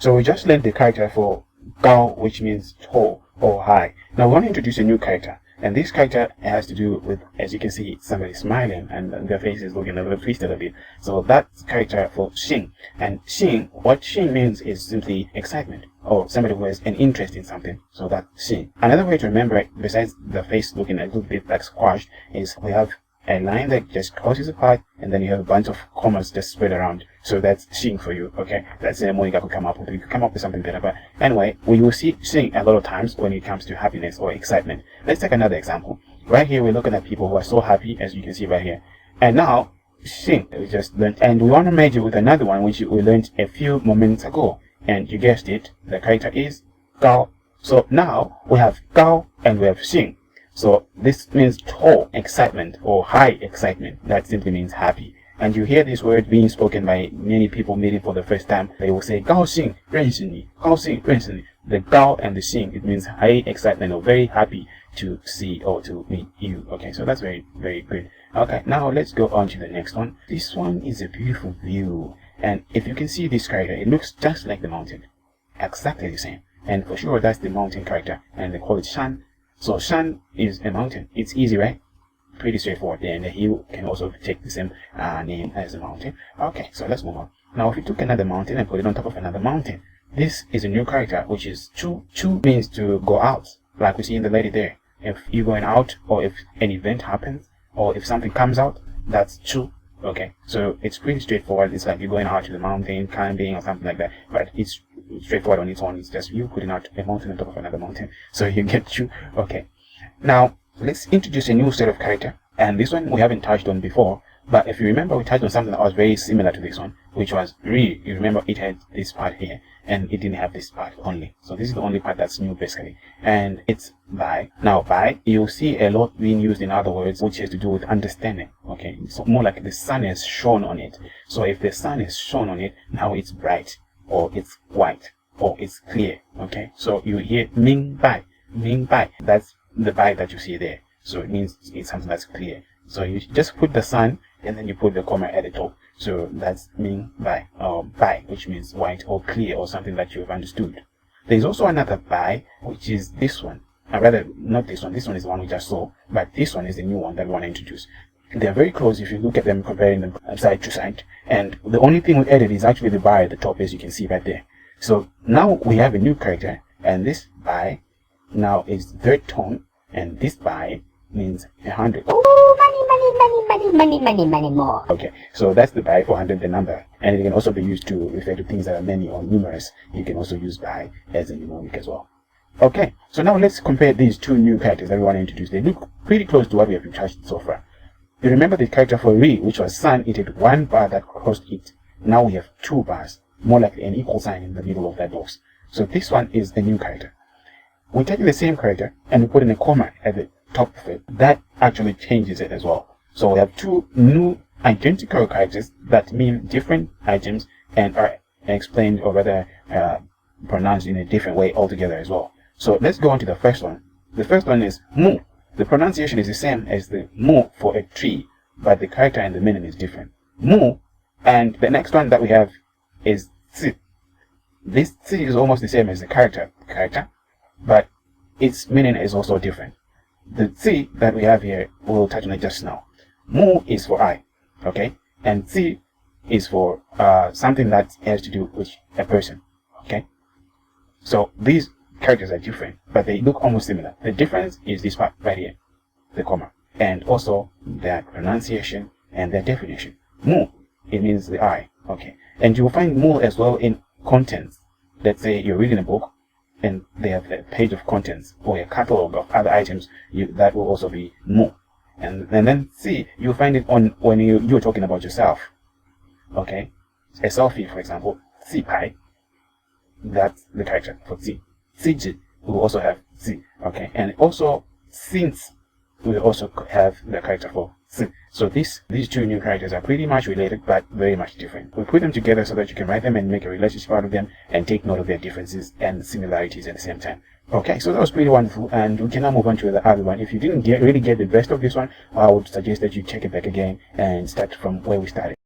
So we just learned the character for Gao, which means tall or high. Now we want to introduce a new character. And this character has to do with, as you can see, somebody smiling and their face is looking a little twisted a bit. So that's character for Xing. And Xing, what Xing means is simply excitement, or somebody who has an interest in something. So that's Xing. Another way to remember it, besides the face looking a little bit like squashed, is we have a line that just crosses apart, and then you have a bunch of commas just spread around. So that's Xing for you, okay? That's the more you could come up with. You could come up with something better. But anyway, we will see Xing a lot of times when it comes to happiness or excitement. Let's take another example. Right here, we're looking at people who are so happy, as you can see right here. And now, Xing, we just learned. And we want to merge it with another one, which we learned a few moments ago. And you guessed it, the character is Gao. So now, we have Gao and we have Xing. So this means tall excitement or high excitement. That simply means happy. And you hear this word being spoken by many people meeting for the first time. They will say, 高兴认识你, 高兴认识你. The Gao and the Xing, it means high excitement or very happy to see or to meet you. Okay, so that's very, very good. Okay, now let's go on to the next one. This one is a beautiful view. And if you can see this character, it looks just like the mountain. Exactly the same. And for sure, that's the mountain character. And they call it Shan. So Shan is a mountain. It's easy, right? Pretty straightforward. And the hill can also take the same name as a mountain. Okay, so let's move on. Now, if you took another mountain and put it on top of another mountain, this is a new character, which is Chu. Chu means to go out, like we see in the lady there. If you're going out, or if an event happens, or if something comes out, that's Chu. Okay, so it's pretty straightforward. It's like you're going out to the mountain, climbing or something like that. But it's straightforward on its own. It's just you putting out a mountain on top of another mountain. So you get Chu. Okay, now let's introduce a new set of character. And this one we haven't touched on before. But if you remember, we touched on something that was very similar to this one, which was Ri. You remember it had this part here, and it didn't have this part only. So this is the only part that's new, basically. And it's Bai. Now, Bai, you'll see a lot being used in other words, which has to do with understanding. Okay, so more like the sun has shone on it. So if the sun is shone on it, now it's bright, or it's white, or it's clear. Okay, so you hear Ming Bai. Ming Bai. That's the Bai that you see there. So it means it's something that's clear. So you just put the sun, and then you put the comma at the top. So that's Ming Bai, or Bai, which means white or clear or something that you have understood. There's also another Bai, which is this one. Rather, not this one. This one is the one we just saw, but this one is the new one that we want to introduce. They're very close if you look at them, comparing them side to side. And the only thing we added is actually the Bai at the top, as you can see right there. So now we have a new character, and this Bai now is third tone, and this Bai means 100. Money more. Okay, so that's the Bai for 100, the number, and it can also be used to refer to things that are many or numerous. You can also use Bai as a mnemonic as well. Okay, so now let's compare these two new characters that we want to introduce. They look pretty close to what we have touched so far. You remember the character for Ri, which was sun, it had one bar that crossed it. Now we have two bars, more like an equal sign in the middle of that box. So this one is a new character. We take the same character and we put in a comma at the top of it. That actually changes it as well. So we have two new identical characters that mean different items and are explained or rather pronounced in a different way altogether as well. So let's go on to the first one. The first one is Mu. The pronunciation is the same as the Mu for a tree, but the character and the meaning is different. Mu, and the next one that we have is Zi. This Zi is almost the same as the character, but its meaning is also different. The Zi that we have here, we'll touch on it just now. Mu is for I, okay? And Zi is for something that has to do with a person, okay? So these characters are different, but they look almost similar. The difference is this part right here, the comma, and also their pronunciation and their definition. Mu, it means the I, okay? And you will find mu as well in contents. Let's say you're reading a book, and they have a page of contents or a catalog of other items. That will also be mu. And then Zi, you'll find it on when you're talking about yourself. Okay? A selfie, for example, Zi Pai. That's the character for Zi. Zi will also have Zi. Okay? And also, since we also have the character for Zi. So these two new characters are pretty much related, but very much different. We put them together so that you can write them and make a relationship out of them and take note of their differences and similarities at the same time. Okay, so that was pretty wonderful, and we can now move on to the other one. If you didn't really get the rest of this one, I would suggest that you check it back again and start from where we started.